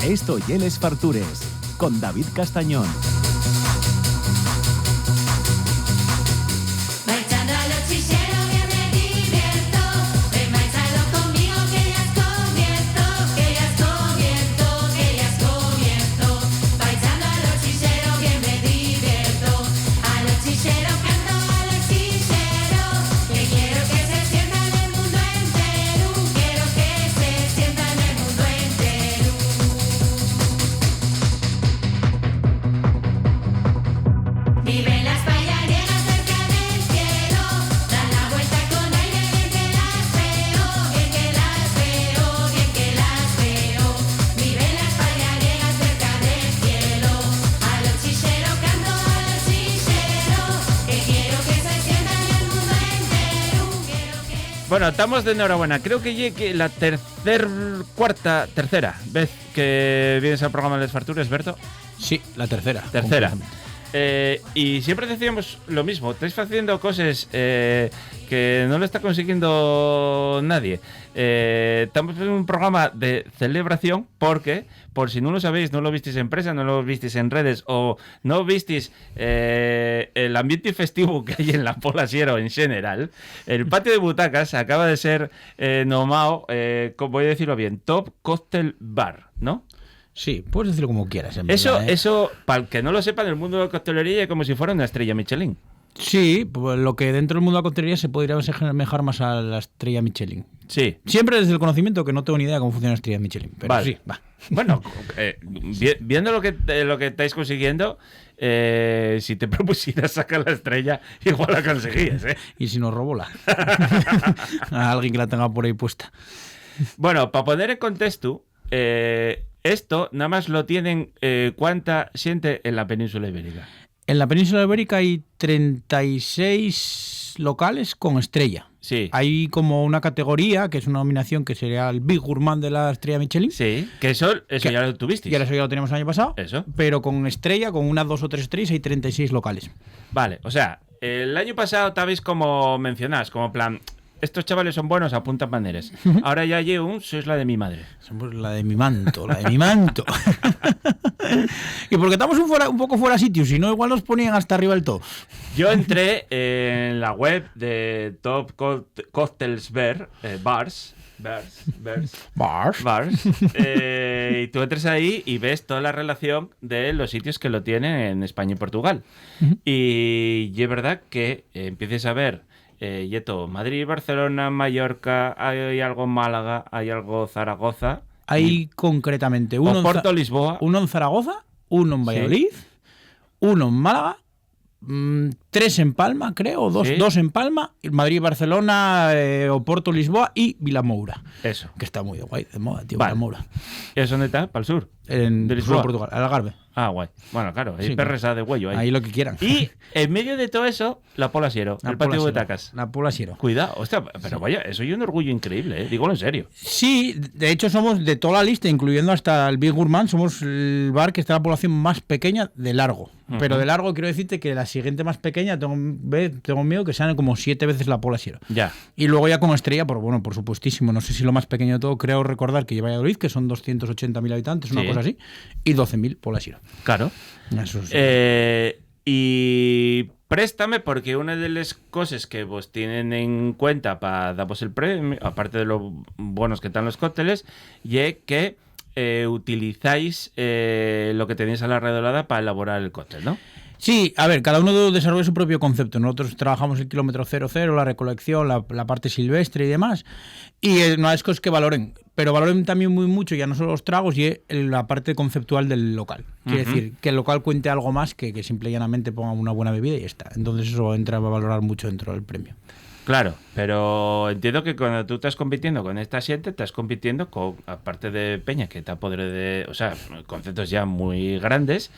Esto y Les Fartures, con David Castañón. Bueno, estamos de enhorabuena. Creo que llegue la tercera vez que vienes al programa de Les Fartures, Berto. Sí, la tercera. Y siempre decíamos lo mismo. Estáis haciendo cosas que no lo está consiguiendo nadie. Estamos en un programa de celebración porque, por si no lo sabéis, no lo visteis en prensa, no lo visteis en redes o no visteis el ambiente festivo que hay en la Pola Siero en general, el patio de butacas acaba de ser nombrado, voy a decirlo bien, Top Cocktail Bar, ¿no? Sí, puedes decirlo como quieras. Eso, para el que no lo sepa, en el mundo de la coctelería es como si fuera una estrella Michelin. Sí, pues lo que dentro del mundo de la coctelería se podría asemejar más a la estrella Michelin. Sí. Siempre desde el conocimiento, que no tengo ni idea de cómo funciona la estrella Michelin. Pero vale. Sí, va. Bueno, viendo lo que estáis consiguiendo, si te propusieras sacar la estrella, igual la conseguías, ¿eh? Y si nos robó a alguien que la tenga por ahí puesta. Bueno, para poner en contexto, esto nada más lo tienen cuánta gente en la península ibérica. En la península ibérica hay 36 locales con estrella. Sí. Hay como una categoría, que es una nominación que sería el Big Gourmand de la estrella Michelin. Sí, que eso ya lo tuvisteis. Ya lo teníamos el año pasado. Eso. Pero con estrella, con una, 2 o 3 estrellas, hay 36 locales. Vale, o sea, el año pasado estabais como mencionás, como plan... Estos chavales son buenos, apuntan maneras. Ahora ya llevo sois la de mi madre. Somos la de mi manto, Y porque estamos un poco fuera de sitio, si no igual nos ponían hasta arriba del todo. Yo entré en la web de Top Cocktails Bars. Y tú entras ahí y ves toda la relación de los sitios que lo tienen en España y Portugal. Y es verdad que empieces a ver Yeto, Madrid, Barcelona, Mallorca, hay algo en Málaga, hay algo Zaragoza. Hay concretamente uno Porto, Lisboa. Uno en Zaragoza, uno en Valladolid, sí. Uno en Málaga, 3 en Palma, creo, o 2 sí. En Palma, Madrid, Barcelona, Oporto, Lisboa y Vilamoura. Eso. Que está muy guay, de moda, tío, vale. Vilamoura. ¿Y eso dónde está? ¿Para el sur? En Lisboa, Portugal, al Algarve. Ah, guay. Bueno, claro, hay sí, perresa de huello ahí. Ahí lo que quieran. Y en medio de todo eso, la Pola Siero, el patio de butacas. La Pola Siero. Cuidado, hostia, pero vaya, eso es un orgullo increíble, ¿eh? Dígolo en serio. Sí, de hecho somos de toda la lista, incluyendo hasta el Big Gourmand, somos el bar que está en la población más pequeña de largo. Pero de largo quiero decirte que la siguiente más pequeña tengo miedo que sean como 7 veces la Pola Siero. Ya. Y luego ya con estrella, por supuestísimo, no sé si lo más pequeño de todo, creo recordar que lleva Valladolid, que son 280.000 habitantes, una cosa así, y 12.000 Pola Siero. Claro. Eso sí. Y préstame, porque una de las cosas que vos tienen en cuenta para daros el premio, aparte de lo buenos que están los cócteles, y que utilizáis lo que tenéis a la redolada para elaborar el cóctel, ¿no? Sí, a ver, cada uno desarrolla su propio concepto. Nosotros trabajamos el kilómetro 00, la recolección, la parte silvestre y demás. Y no es cosas que valoren, pero valoren también muy mucho, ya no solo los tragos, y la parte conceptual del local. Quiere decir, que el local cuente algo más que simple y llanamente ponga una buena bebida y ya está. Entonces eso entra a valorar mucho dentro del premio. Claro, pero entiendo que cuando tú estás compitiendo con esta gente, estás compitiendo con, aparte de peña, que está podre de... O sea, conceptos ya muy grandes,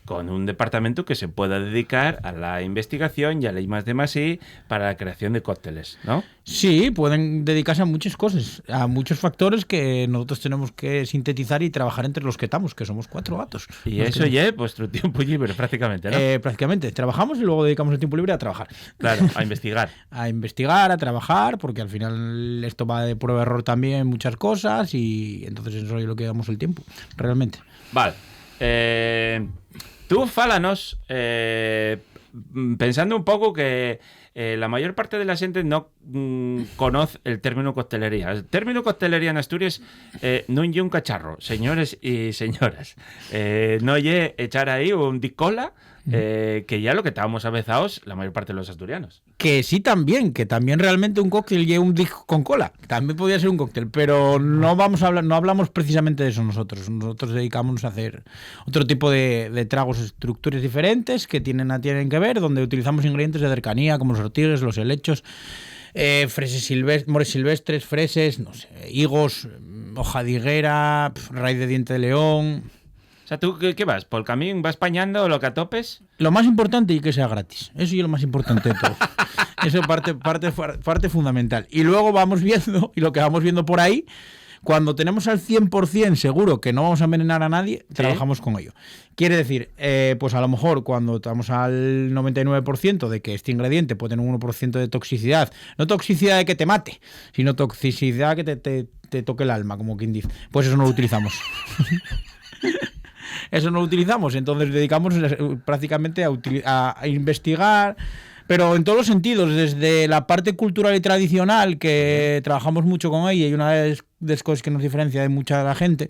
con un departamento que se pueda dedicar a la investigación y a la I+D+I para la creación de cócteles, ¿no? Sí, pueden dedicarse a muchas cosas, a muchos factores que nosotros tenemos que sintetizar y trabajar entre los que estamos, que somos 4 gatos. Y eso ya es vuestro tiempo libre, prácticamente, ¿no? Prácticamente. Trabajamos y luego dedicamos el tiempo libre a trabajar. Claro, a investigar. A investigar, a trabajar, porque al final esto va de prueba-error también en muchas cosas y entonces eso es lo que damos el tiempo, realmente. Vale. Tú fálanos, pensando un pouco que la mayor parte de la xente non conoce el término coctelería. El término coctelería en Asturias non lle un cacharro, señores y señoras. Non lle echar aí un dicola, que ya lo que estábamos avezados la mayor parte de los asturianos. Que sí también, que también realmente un cóctel lleva un dick con cola. También podría ser un cóctel, pero no vamos a hablar, no hablamos precisamente de eso nosotros. Nosotros dedicamos a hacer otro tipo de tragos, estructuras diferentes que tienen que ver, donde utilizamos ingredientes de cercanía, como los ortigues, los helechos, fresas silvestres, mores silvestres, freses, no sé, higos, hoja de higuera, raíz de diente de león. O sea, ¿tú qué vas? ¿Por el camino vas pañando lo que atopes? Lo más importante es que sea gratis. Eso es lo más importante de todo. Eso parte fundamental. Y luego vamos viendo, y lo que vamos viendo por ahí, cuando tenemos al 100% seguro que no vamos a envenenar a nadie, trabajamos con ello. Quiere decir, pues a lo mejor cuando estamos al 99% de que este ingrediente puede tener un 1% de toxicidad, no toxicidad de que te mate, sino toxicidad que te toque el alma, como quien dice, pues eso no lo utilizamos. Eso no lo utilizamos, entonces dedicamos prácticamente a investigar, pero en todos los sentidos, desde la parte cultural y tradicional, que trabajamos mucho con ella, y una de las cosas que nos diferencia de mucha de la gente,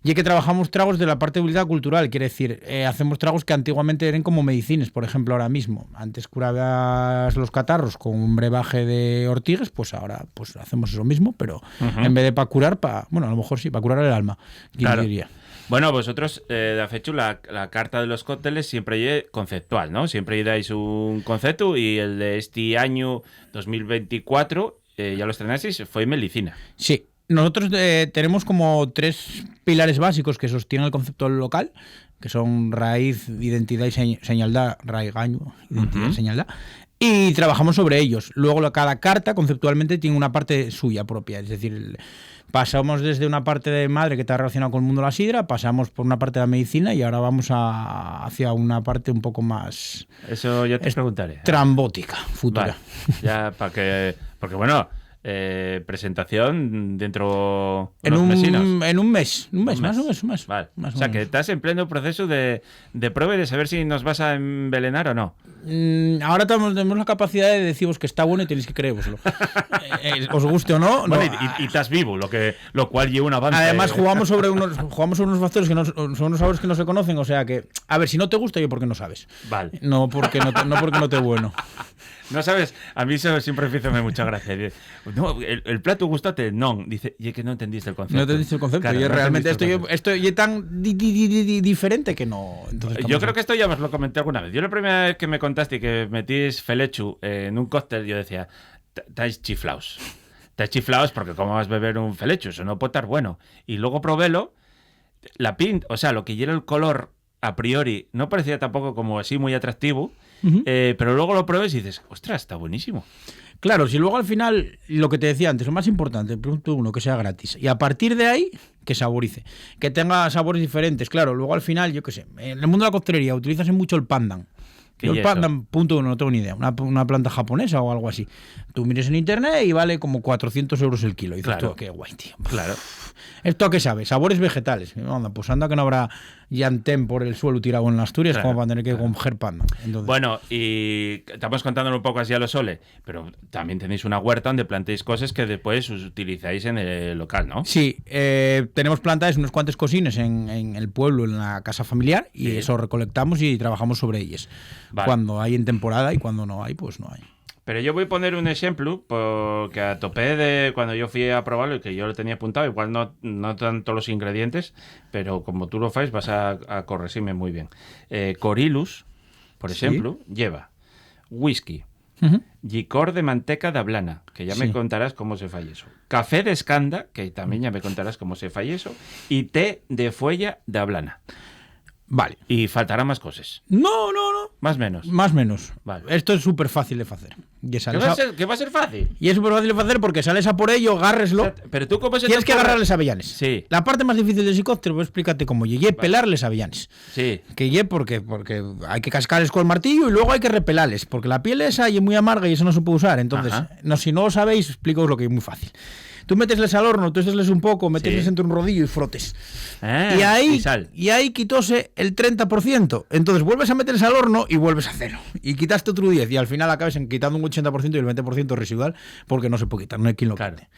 y es que trabajamos tragos de la parte de habilidad cultural, quiere decir, hacemos tragos que antiguamente eran como medicinas, por ejemplo, ahora mismo. Antes curabas los catarros con un brebaje de ortigues, pues ahora pues hacemos eso mismo, pero en vez de para curar, bueno, a lo mejor sí, para curar el alma, claro. Diría. Bueno, vosotros, de fecho, la carta de los cócteles siempre es conceptual, ¿no? Siempre dais un concepto y el de este año 2024, ya lo estrenasteis, fue medicina. Sí. Nosotros tenemos como 3 pilares básicos que sostienen el concepto local, que son raíz, identidad y señaldad, raigaño, identidad y señaldad, y trabajamos sobre ellos. Luego cada carta conceptualmente tiene una parte suya propia, es decir, pasamos desde una parte de madre que está relacionada con el mundo de la sidra, pasamos por una parte de la medicina y ahora vamos hacia una parte un poco más... Eso ya te preguntaré. Trambótica, futura. Vale, ya para que... Porque bueno... presentación dentro de unos vecinos. En un mes, más o menos. Vale. Más o sea, menos. que estás en pleno proceso de prueba y de saber si nos vas a envelenar o no. Ahora tenemos la capacidad de deciros que está bueno y tenéis que creéroslo. Os guste o no. Bueno, no. y estás vivo, lo cual lleva un avance. Además, jugamos sobre unos factores que son unos sabores que no se conocen. O sea que, a ver, si no te gusta, yo porque no sabes. Vale. No porque no te bueno. No sabes, a mí eso siempre me hizo mucha gracia. No, el plato gustate, no. Dice, y es que no entendiste el concepto. No entendiste el concepto. Claro, y no realmente entendiste esto es tan diferente que no. Entonces, yo creo que esto ya os lo comenté alguna vez. Yo la primera vez que me contaste que metís felechu en un cóctel, yo decía, estáis chiflaos. Estáis chiflaos porque cómo vas a beber un felechu, eso no puede estar bueno. Y luego probélo, la pinta, o sea, lo que lleva el color a priori no parecía tampoco como así muy atractivo. Pero luego lo pruebes y dices, ostras, está buenísimo. Claro, si luego al final, lo que te decía antes, lo más importante, punto 1, que sea gratis. Y a partir de ahí, que saborice. Que tenga sabores diferentes. Claro, luego al final, yo qué sé, en el mundo de la coctelería utilizas mucho el pandan. Yo el pandan, punto 1, no tengo ni idea. Una planta japonesa o algo así. Tú mires en internet y vale como 400 euros el kilo. Y dices, claro. tú, qué guay, tío. Claro. ¿Esto a qué sabe? Sabores vegetales. Anda, pues anda que no habrá llantén por el suelo tirado en Asturias, claro, como para tener que coger pandan. Entonces... Bueno, y estamos contándolo un poco así a lo sole, pero también tenéis una huerta donde plantéis cosas que después os utilizáis en el local, ¿no? Sí, tenemos plantadas unos cuantos cocines en el pueblo, en la casa familiar, y eso recolectamos y trabajamos sobre ellas. Vale. Cuando hay en temporada y cuando no hay, pues no hay. Pero yo voy a poner un ejemplo porque a tope de cuando yo fui a probarlo y que yo lo tenía apuntado, igual no tanto los ingredientes, pero como tú lo haces vas a corregirme muy bien. Corilus, por ejemplo, lleva whisky, licor de manteca de ablana, que ya me contarás cómo se falla eso. Café de escanda, que también ya me contarás cómo se falla eso. Y té de fuella de ablana. Vale. Y faltarán más cosas. No. Más menos. Más menos. Vale. Esto es súper fácil de hacer. ¿Qué va a ser fácil? Y es súper fácil de hacer porque sales a por ello, agárreslo. Pero tú cómo se Tienes que agarrar les avellanes. Sí. La parte más difícil del psicóptero, pues explícate cómo llegué, pelar les avellanes. Sí. Que llegue porque hay que cascarles con el martillo y luego hay que repelarles, porque la piel esa es muy amarga y eso no se puede usar. Entonces, si no lo sabéis, explicaos lo que es muy fácil. Tú metesles al horno, tú esesles un poco, metesles entre un rodillo y frotes. Y ahí quitóse el 30%. Entonces vuelves a meterles al horno y vuelves a cero. Y quitaste otro 10% y al final acabas quitando un 80% y el 20% residual porque no se puede quitar, no hay quien lo quite.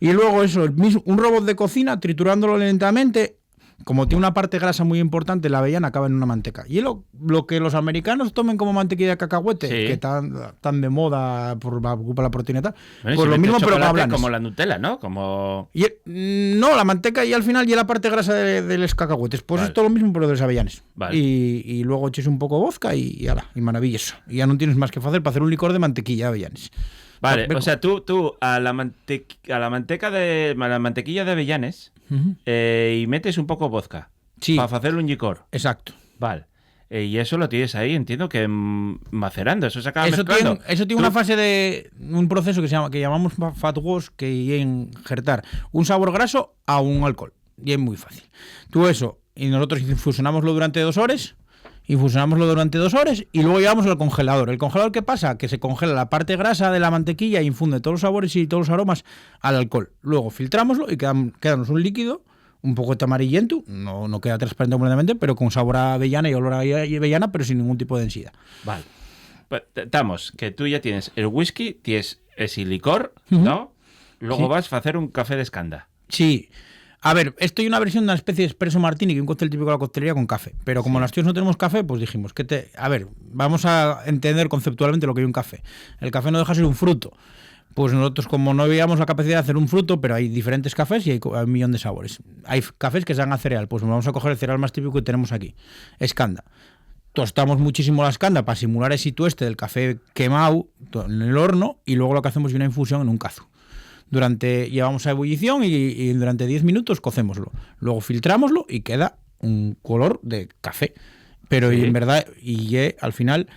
Y luego eso, un robot de cocina triturándolo lentamente. Como tiene una parte grasa muy importante, la avellana acaba en una manteca. Y lo que los americanos tomen como mantequilla de cacahuete, que tan de moda por la proteína y tal, bueno, pues lo mismo pero para blanes. Como la Nutella, ¿no? No, la manteca y al final y la parte grasa de los cacahuetes. Pues es todo lo mismo pero de los avellanes. Vale. Y luego eches un poco de vodka y maravilloso. Y ya no tienes más que hacer para hacer un licor de mantequilla de avellanes. Vale, o sea, tú a la mantequilla de avellanes y metes un poco de vodka para hacer un licor. Exacto. Vale. Y eso lo tienes ahí, entiendo que macerando, eso se acaba mezclando. Eso tiene una fase de un proceso que llamamos fat wash, que es injertar un sabor graso a un alcohol. Y es muy fácil. Tú eso, y nosotros infusionámoslo durante 2 horas. Infusionamoslo durante 2 horas y luego llevamos al congelador. ¿El congelador qué pasa? Que se congela la parte grasa de la mantequilla e infunde todos los sabores y todos los aromas al alcohol. Luego filtrámoslo y quedamos un líquido un poco amarillento, no queda transparente completamente, pero con sabor a avellana y olor a avellana, pero sin ningún tipo de densidad. Vale. Pues, estamos, que tú ya tienes el whisky, tienes ese licor, ¿no? Luego vas a hacer un café de escanda. Sí. A ver, esto es una versión de una especie de espresso martini, que es un cóctel típico de la coctelería con café. Pero como los tíos no tenemos café, pues dijimos vamos a entender conceptualmente lo que es un café. El café no deja de ser un fruto. Pues nosotros, como no veíamos la capacidad de hacer un fruto, pero hay diferentes cafés y hay un millón de sabores. Hay cafés que saben a cereal, pues vamos a coger el cereal más típico que tenemos aquí, escanda. Tostamos muchísimo la escanda para simular ese tueste del café quemado en el horno y luego lo que hacemos es una infusión en un cazo. Llevamos a ebullición y durante 10 minutos cocémoslo. Luego filtrámoslo y queda un color de café. Pero en verdad, al final,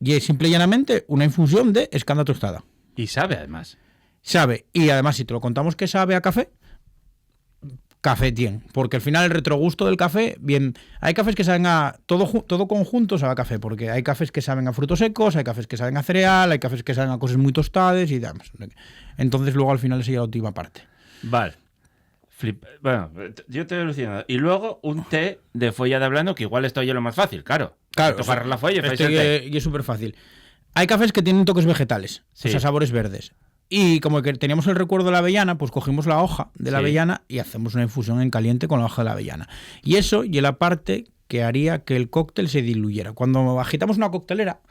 es simple y llanamente una infusión de escanda tostada. Y sabe además. Sabe. Y además, si te lo contamos que sabe a café tiene. Porque al final el retrogusto del café, bien, hay cafés que saben a todo conjunto sabe a café, porque hay cafés que saben a frutos secos, hay cafés que saben a cereal, hay cafés que saben a cosas muy tostadas y demás. Entonces luego al final sería la última parte. Vale. Bueno, yo te voy alucinando. Y luego un té de folla de hablando, que igual esto ya es lo más fácil, claro. Tocar la folla y es súper fácil. Hay cafés que tienen toques vegetales, o sea, sabores verdes. Y como que teníamos el recuerdo de la avellana, pues cogimos la hoja de la avellana y hacemos una infusión en caliente con la hoja de la avellana. Y eso y la parte que haría que el cóctel se diluyera. Cuando agitamos una coctelera,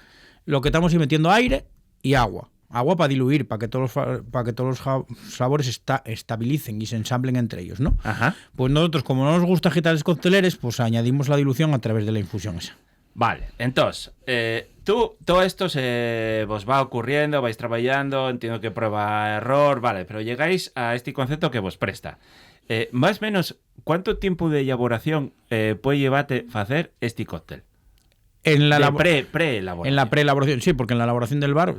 lo que estamos es metiendo aire y agua. Agua para diluir, para que todos los sabores estabilicen y se ensamblen entre ellos, ¿no? Ajá. Pues nosotros, como no nos gusta agitar los cocteleres, pues añadimos la dilución a través de la infusión esa. Vale, entonces, todo esto se vos va ocurriendo, vais trabajando, entiendo que prueba-error, vale, pero llegáis a este concepto que vos presta. Más o menos, ¿cuánto tiempo de elaboración puede llevarte hacer este cóctel? En la pre-elaboración. En la pre-elaboración, sí, porque en la elaboración del bar,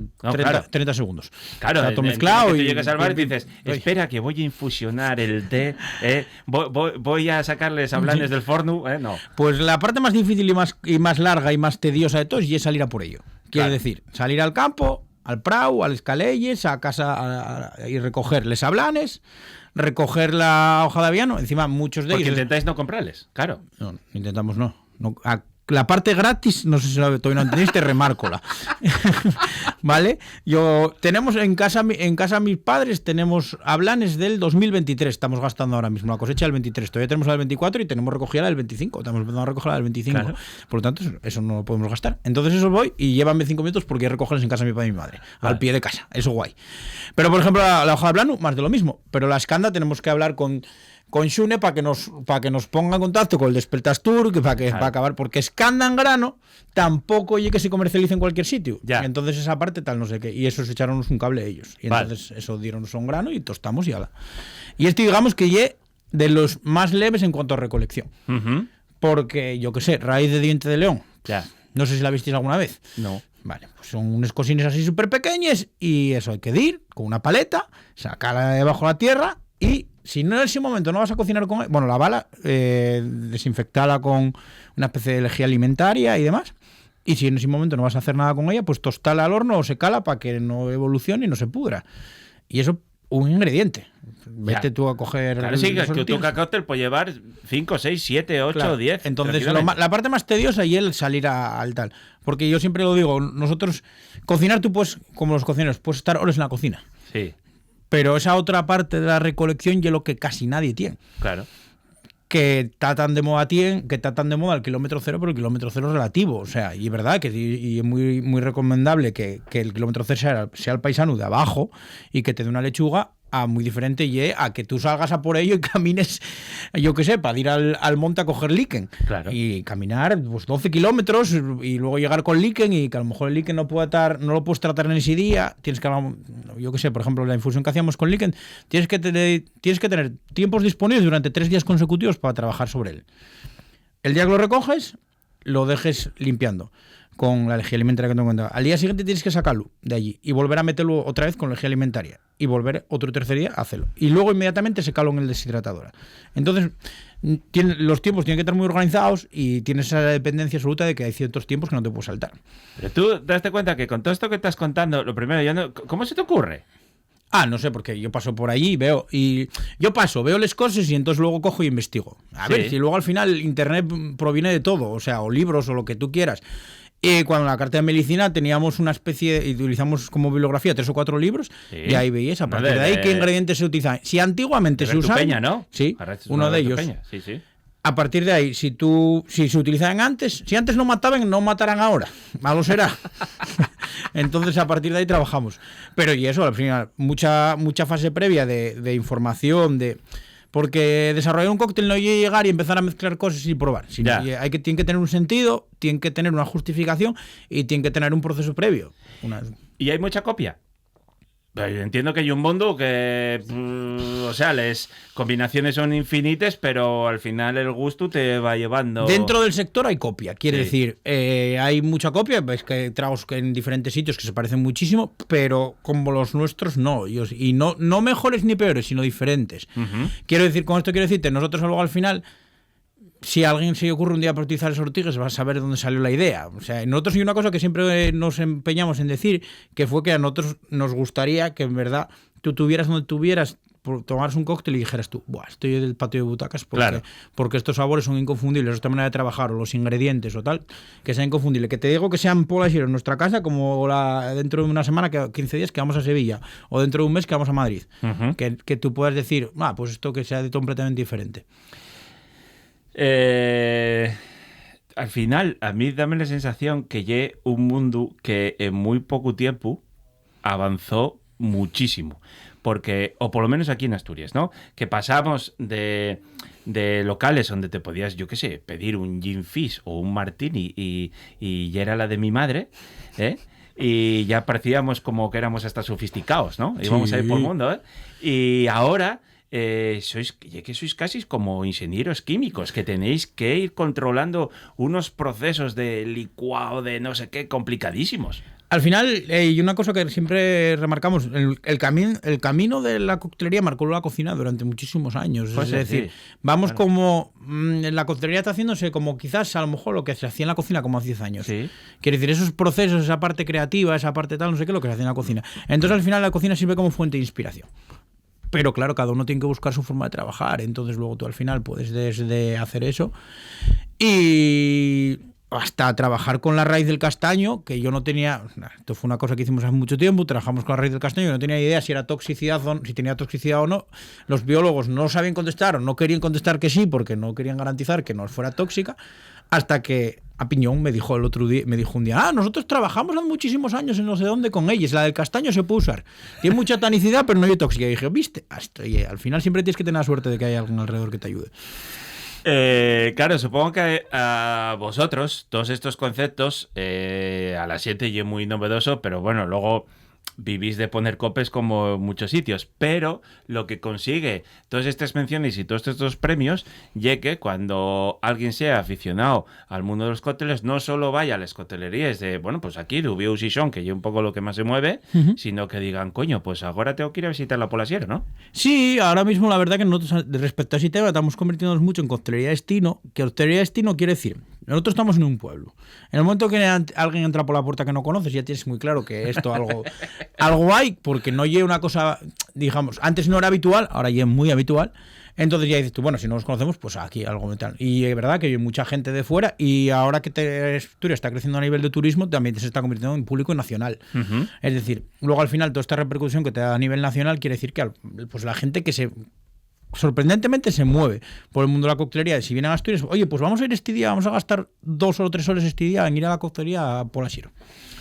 30 segundos. Claro, está todo mezclado. Tú llegas al bar y dices, espera que voy a infusionar el té, voy a sacarles ablanes del forno, no. Pues la parte más difícil y más larga y más tediosa de todos es salir a por ello. Quiere decir, salir al campo, al prau, al escalelles, a casa y recoger les ablanes, recoger la hoja de aviano, encima muchos de ellos... Porque intentáis no comprarles, claro. No, intentamos no. La parte gratis, no sé si todavía no entendiste, remárcola. ¿Vale? Tenemos en casa mis padres, tenemos ablanes del 2023, estamos gastando ahora mismo la cosecha del 23, todavía tenemos la del 24 y tenemos recogida la del 25, estamos empezando a recoger la del 25, claro. Por lo tanto eso no lo podemos gastar. Entonces eso voy y llévame 5 minutos porque hay que recogerles en casa de mi padre y mi madre, al pie de casa, eso guay. Pero por ejemplo la hoja de ablano, más de lo mismo, pero la escanda tenemos que hablar con Xune para que nos ponga en contacto con el Despertastur, para acabar, porque escanda en grano tampoco oye que se comercialice en cualquier sitio. Ya. Entonces esa parte tal no sé qué. Y eso se echaron un cable ellos. Y entonces eso dieron un grano y tostamos y ala. Y esto digamos que ye de los más leves en cuanto a recolección. Uh-huh. porque, yo qué sé, raíz de diente de león. Ya. No sé si la visteis alguna vez. No. Vale, pues son unos cosines así súper pequeños y eso hay que ir con una paleta, sacarla de debajo de la tierra y si no en ese momento no vas a cocinar con... Bueno, la bala, desinfectarla con una especie de lejía alimentaria y demás. Y si en ese momento no vas a hacer nada con ella, pues tostala al horno o secala para que no evolucione y no se pudra. Y eso, un ingrediente. Vete tú a coger... Claro, sí, que tu cóctel puede llevar 5, 6, 7, 8, claro. 10. Entonces, la parte más tediosa y el salir al tal. Porque yo siempre lo digo, nosotros, cocinar tú puedes, como los cocineros, puedes estar horas en la cocina. Sí. Pero esa otra parte de la recolección y lo que casi nadie tiene. Claro. Que está tan de moda el kilómetro cero, pero el kilómetro cero es relativo. O sea, y es verdad que y es muy, muy recomendable que el kilómetro cero sea el paisano de abajo y que te dé una lechuga a muy diferente y a que tú salgas a por ello y camines, yo qué sé, para ir al monte a coger líquen. Claro. Y caminar pues 12 kilómetros y luego llegar con líquen y que a lo mejor el líquen no lo puedes tratar en ese día. Tienes que, yo qué sé, por ejemplo, la infusión que hacíamos con líquen, tienes que tener tiempos disponibles durante 3 días consecutivos para trabajar sobre él. El día que lo recoges, lo dejes limpiando con la lejía alimentaria que tengo en cuenta. Al día siguiente tienes que sacarlo de allí y volver a meterlo otra vez con lejía alimentaria y volver otro tercer día a hacerlo. Y luego inmediatamente secarlo en el deshidratadora. Entonces, los tiempos tienen que estar muy organizados y tienes esa dependencia absoluta de que hay ciertos tiempos que no te puedes saltar. Pero tú daste cuenta que con todo esto que estás contando, lo primero, ¿cómo se te ocurre? No sé, porque yo paso por allí y veo las cosas y entonces luego cojo y investigo. A ver, si luego al final Internet proviene de todo, o sea, o libros o lo que tú quieras. Y cuando en la carta de medicina teníamos una especie, y utilizamos como bibliografía 3 o 4 libros, sí. Y ahí veías a partir de ahí qué ingredientes se utilizan. Si antiguamente se usaban... Peña, ¿no? Sí, uno de ellos. Sí, sí. A partir de ahí, si se utilizaban antes, si antes no mataban, no matarán ahora. Malo será. Entonces, a partir de ahí trabajamos. Pero y eso, al final, mucha fase previa de información, porque desarrollar un cóctel no es llegar y empezar a mezclar cosas y probar. Sino tiene que tener un sentido, tiene que tener una justificación y tiene que tener un proceso previo. ¿Y hay mucha copia? Entiendo que hay un mundo que, o sea, las combinaciones son infinitas, pero al final el gusto te va llevando... Dentro del sector hay copia, quiere decir, hay mucha copia, ves que hay tragos en diferentes sitios que se parecen muchísimo, pero como los nuestros no, y no mejores ni peores, sino diferentes. Uh-huh. Con esto quiero decirte, nosotros luego al final... Si a alguien se le ocurre un día utilizar esos ortigues, vas a saber dónde salió la idea. O sea, nosotros hay una cosa que siempre nos empeñamos en decir, que fue que a nosotros nos gustaría que en verdad tú tuvieras donde tuvieras, tomaras un cóctel y dijeras tú, buah, estoy del patio de butacas porque estos sabores son inconfundibles, esta manera de trabajar, o los ingredientes o tal, que sean inconfundibles. Que te digo que sean polas en nuestra casa, como dentro de una semana, 15 días que vamos a Sevilla, o dentro de un mes que vamos a Madrid. Uh-huh. Que tú puedas decir, pues esto que sea completamente diferente. Al final, a mí dame la sensación que lle un mundo que en muy poco tiempo avanzó muchísimo. Porque, o por lo menos aquí en Asturias, ¿no? Que pasamos de locales donde te podías, yo qué sé, pedir un gin fizz o un martini y ya era la de mi madre, ¿eh? Y ya parecíamos como que éramos hasta sofisticados, ¿no? Sí. Íbamos a ir por el mundo, ¿eh? Y ahora... sois casi como ingenieros químicos, que tenéis que ir controlando unos procesos de licuado de no sé qué complicadísimos. Al final, y una cosa que siempre remarcamos, el camino de la coctelería marcó la cocina durante muchísimos años. Pues es decir, vamos como... la coctelería está haciéndose como quizás a lo mejor lo que se hacía en la cocina como hace 10 años. Sí. Quiere decir, esos procesos, esa parte creativa, esa parte tal, no sé qué, lo que se hacía en la cocina. Entonces, al final, la cocina sirve como fuente de inspiración. Pero claro, cada uno tiene que buscar su forma de trabajar, entonces luego tú al final puedes desde hacer eso y hasta trabajar con la raíz del castaño, que yo no tenía, esto fue una cosa que hicimos hace mucho tiempo, trabajamos con la raíz del castaño, yo no tenía idea si era toxicidad o si tenía toxicidad o no. Los biólogos no sabían contestar o no querían contestar que sí porque no querían garantizar que no fuera tóxica, hasta que a Piñón me dijo un día, nosotros trabajamos hace muchísimos años en no sé dónde con ellas, la del castaño se puede usar, tiene mucha tanicidad pero no es tóxica. Y dije, ¿viste? Y al final siempre tienes que tener la suerte de que haya alguien alrededor que te ayude. Claro, supongo que a vosotros todos estos conceptos a la 7 y es muy novedoso, pero bueno, luego vivís de poner copes como en muchos sitios, pero lo que consigue todas estas menciones y todos estos premios, ya que cuando alguien sea aficionado al mundo de los cócteles, no solo vaya a las coctelerías de, bueno, pues aquí, Dubiou Xixón, que es un poco lo que más se mueve, sino que digan, coño, pues ahora tengo que ir a visitar la Pola Sierra, ¿no? Sí, ahora mismo la verdad que nosotros, respecto a ese tema, estamos convirtiéndonos mucho en coctelería destino, que hostelería destino quiere decir, nosotros estamos en un pueblo. En el momento que alguien entra por la puerta que no conoces, ya tienes muy claro que esto algo hay, porque no lleva una cosa, digamos, antes no era habitual, ahora ya es muy habitual. Entonces ya dices tú, bueno, si no nos conocemos, pues aquí algo tal. Y es verdad que hay mucha gente de fuera y ahora que Asturias está creciendo a nivel de turismo, también se está convirtiendo en público nacional. Es decir, luego al final toda esta repercusión que te da a nivel nacional quiere decir que pues la gente que sorprendentemente se mueve por el mundo de la coctelería. Si vienen a Asturias, oye, pues vamos a ir este día, vamos a gastar 2 o 3 horas este día en ir a la coctelería a Pola Sierra.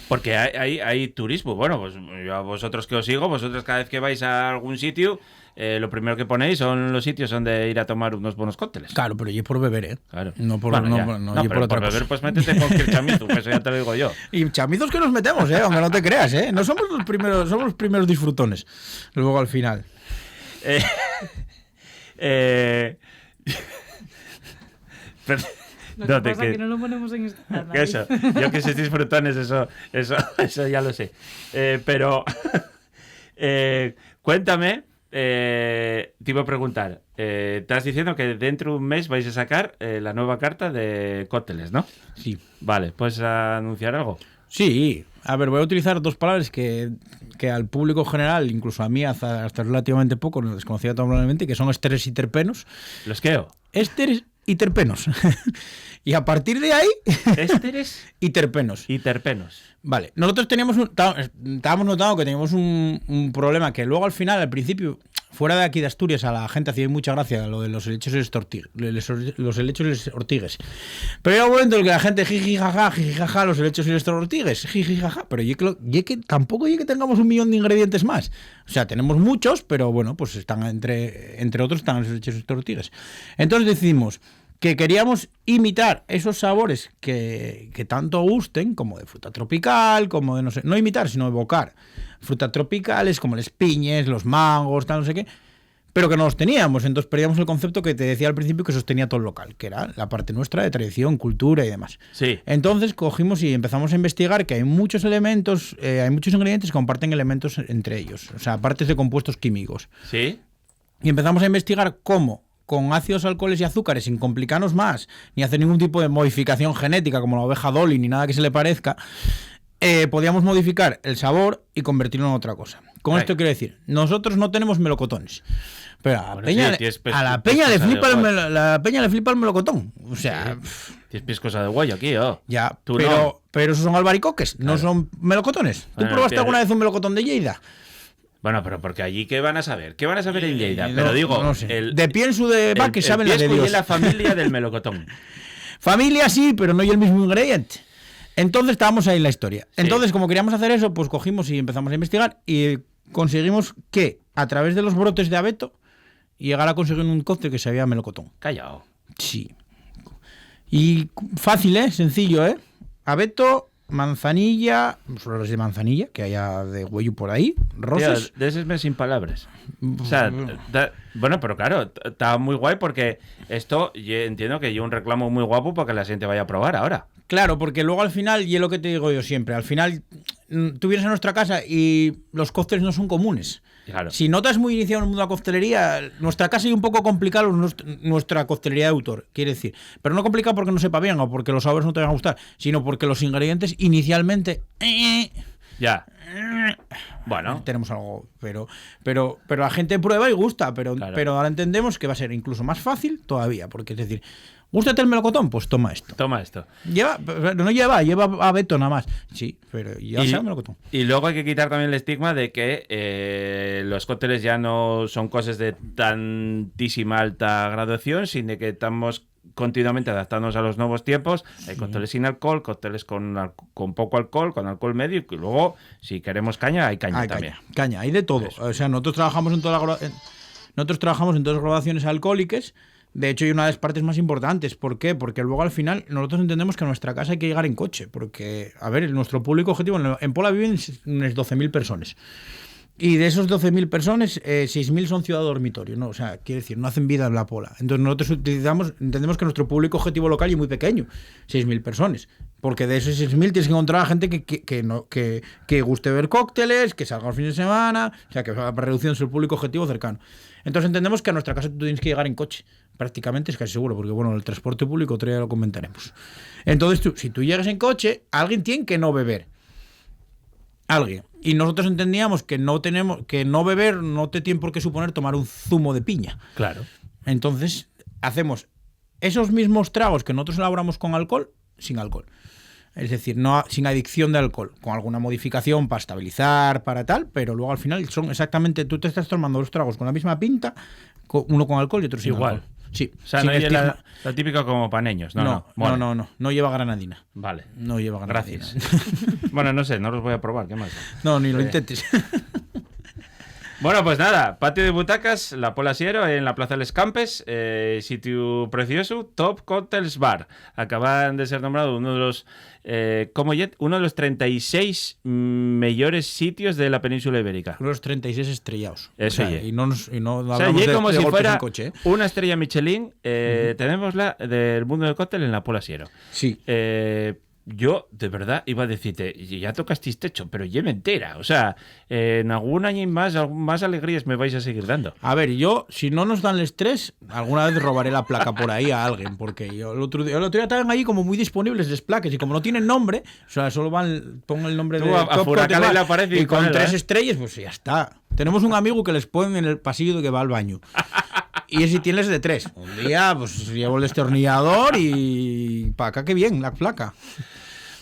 Porque hay turismo. Bueno, pues yo a vosotros que os sigo, vosotros cada vez que vais a algún sitio, lo primero que ponéis son los sitios donde ir a tomar unos buenos cócteles. Claro, pero yo por beber, ¿eh? Claro. No por, Bueno, no, no, yo pero por otra por beber, cosa. pues métete cualquier chamizo, que eso ya te lo digo yo. Y chamizos que nos metemos, aunque no te creas, no somos los primeros disfrutones. Luego al final. Lo que pasa es que no lo ponemos en esta. Que eso, yo que sois disfrutones, eso ya lo sé. Pero cuéntame, te iba a preguntar, estás diciendo que dentro de un mes vais a sacar la nueva carta de cócteles, ¿no? Sí. Vale, ¿puedes anunciar algo? Sí, a ver, voy a utilizar 2 palabras que al público general, incluso a mí hasta relativamente poco, no desconocía totalmente, que son ésteres y terpenos. ¿Los qué? Ésteres y terpenos. Y a partir de ahí... Ésteres y terpenos. y terpenos. Vale, nosotros estábamos notando que teníamos un problema que luego al final, al principio, fuera de aquí de Asturias, a la gente hacía mucha gracia lo de los helechos y los helechos y los ortigues. Pero llega un momento en el que la gente jiji jaja, los helechos y los ortigues, jiji jaja, pero yo que tampoco que tengamos 1 millón de ingredientes más. O sea, tenemos muchos, pero bueno, pues están entre otros están los helechos y los ortigues. Entonces decidimos que queríamos imitar esos sabores que tanto gusten, como de fruta tropical, como de no imitar, sino evocar frutas tropicales como las piñas, los mangos, tal, no sé qué, pero que no los teníamos. Entonces perdíamos el concepto que te decía al principio que sostenía todo el local, que era la parte nuestra de tradición, cultura y demás. Sí. Entonces cogimos y empezamos a investigar que hay muchos elementos, hay muchos ingredientes que comparten elementos entre ellos, o sea, partes de compuestos químicos. Sí. Y empezamos a investigar cómo con ácidos, alcoholes y azúcares, sin complicarnos más, ni hacer ningún tipo de modificación genética como la oveja Dolly, ni nada que se le parezca, podíamos modificar el sabor y convertirlo en otra cosa. Con esto quiero decir, nosotros no tenemos melocotones, pero a la peña le flipa el melocotón. O sea, sí. Tienes piscosa de guayo aquí, ¿oh? Ya, tú pero esos son albaricoques, no son melocotones. ¿Tú probaste alguna vez un melocotón de Lleida? Bueno, pero porque allí, ¿qué van a saber? ¿Qué van a saber en Lleida? Pero digo, no sé. De pienso de va que saben la de Dios. Y la familia del melocotón. Familia sí, pero no hay el mismo ingrediente. Entonces estábamos ahí en la historia. Sí. Entonces, como queríamos hacer eso, pues cogimos y empezamos a investigar y conseguimos que, a través de los brotes de abeto, llegara a conseguir un cóctel que sabía melocotón. Callao. Sí. Y fácil, sencillo, abeto, manzanilla, flores de manzanilla, que haya de huello por ahí, rosas. Tío, de ese mes sin palabras. O sea, bueno, pero claro, está muy guay porque esto, yo entiendo que yo un reclamo muy guapo para que la gente vaya a probar ahora. Claro, porque luego al final, y es lo que te digo yo siempre, al final tú vienes a nuestra casa y los cócteles no son comunes. Claro. Si no te has muy iniciado en el mundo de la coctelería, nuestra casa es un poco complicada, nuestra coctelería de autor, quiere decir. Pero no complicado porque no sepa bien o porque los sabores no te van a gustar, sino porque los ingredientes inicialmente... Ya. Bueno. Tenemos algo, pero la gente prueba y gusta, pero ahora entendemos que va a ser incluso más fácil todavía, porque es decir... ¿Gústate el melocotón? Pues toma esto. Toma esto. Lleva abeto nada más. Sí, pero ya sea melocotón. Y luego hay que quitar también el estigma de que los cócteles ya no son cosas de tantísima alta graduación, sino que estamos continuamente adaptándonos a los nuevos tiempos. Sí. Hay cócteles sin alcohol, cócteles con poco alcohol, con alcohol medio, y luego, si queremos caña, hay caña también. Caña, hay de todo. Eso. O sea, nosotros trabajamos en todas las graduaciones alcohólicas, De hecho, hay una de las partes más importantes. ¿Por qué? Porque luego al final nosotros entendemos que a nuestra casa hay que llegar en coche. Porque, a ver, nuestro público objetivo en Pola viven unas 12.000 personas. Y de esos 12.000 personas, 6.000 son ciudad dormitorio, ¿no? O sea, quiere decir, no hacen vida en la Pola. Entonces nosotros entendemos que nuestro público objetivo local es muy pequeño, 6.000 personas. Porque de esos 6.000 tienes que encontrar a gente que guste ver cócteles, que salga los fines de semana, o sea, que va reduciendo su público objetivo cercano. Entonces entendemos que a nuestra casa tú tienes que llegar en coche. Prácticamente es casi seguro, porque bueno, el transporte público otro día lo comentaremos. Entonces si tú llegas en coche, alguien tiene que no beber. Alguien. Y nosotros entendíamos que no beber no te tiene por qué suponer tomar un zumo de piña. Claro. Entonces, hacemos esos mismos tragos que nosotros elaboramos con alcohol, sin alcohol. Es decir, no sin adicción de alcohol, con alguna modificación para estabilizar, para tal, pero luego al final son exactamente, tú te estás tomando los tragos con la misma pinta, uno con alcohol y otro sin Igual. alcohol. Sí, O sea, sin no es estigma. la típica como paneños. No lleva granadina. Vale. No lleva granadina. Gracias. Bueno, no sé, no los voy a probar, ¿qué más? No, ni lo intentes. Bueno, pues nada, patio de butacas, la Pola Siero, en la Plaza Les Campes, sitio precioso, Top Cocktails Bar. Acaban de ser nombrados uno de los uno de los 36 mejores sitios de la península ibérica. Unos 36 estrellados. Eso o sea, y no o sea, hablamos como de si golpes fuera en coche, ¿eh? una estrella Michelin. Tenemos la del mundo del cóctel en la Pola Siero. Sí. Yo, de verdad, iba a decirte, ya tocasteis techo, pero lleve entera. O sea, en algún año y más alegrías me vais a seguir dando. A ver, yo, si no nos dan el estrés, alguna vez robaré la placa por ahí a alguien, porque yo el otro día estaban ahí como muy disponibles las placas, y como no tienen nombre, o sea, solo pongo el nombre Tú de a Top Furacán Cocktail le Bar, aparece y con ponela, 3 estrellas, pues ya está. Tenemos un amigo que les ponen en el pasillo de que va al baño. Y ese tienes de 3. Un día, pues llevo el destornillador y para acá que bien, la placa.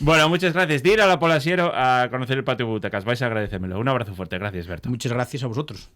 Bueno, muchas gracias. De ir a la Pola Siero a conocer el patio de butacas. Vais a agradecérmelo. Un abrazo fuerte. Gracias, Berto. Muchas gracias a vosotros.